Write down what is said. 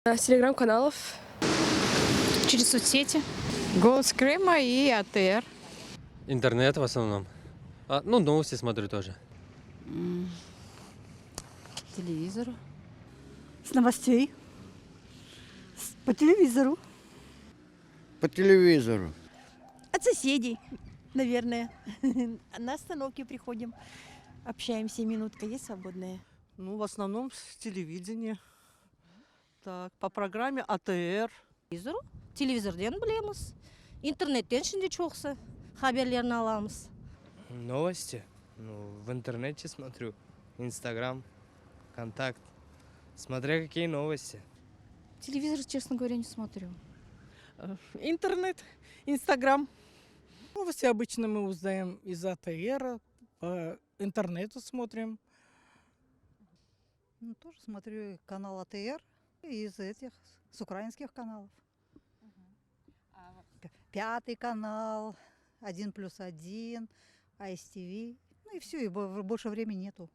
С телеграм-каналов. Через соцсети. Голос Крыма и АТР. Интернет в основном. Ну, новости смотрю тоже. Телевизору. С новостей. По телевизору. По телевизору. От соседей, наверное. На остановке приходим, общаемся, минутка есть свободная. Ну, в основном с телевидения. Так, по программе АТР. Телевизорден білеміз. Интернеттен ішінде чоқсы. Хаберлерін аламыз. Новости? Ну, в интернете смотрю. Инстаграм, Контакт. Смотря какие новости. Телевизор, честно говоря, не смотрю. Интернет, Инстаграм. Новости обычно мы узнаем из АТР, по интернету смотрим. Ну, тоже смотрю канал АТР из с украинских каналов. Пятый канал, 1+1, АСТВ. Ну и все, и больше времени нету.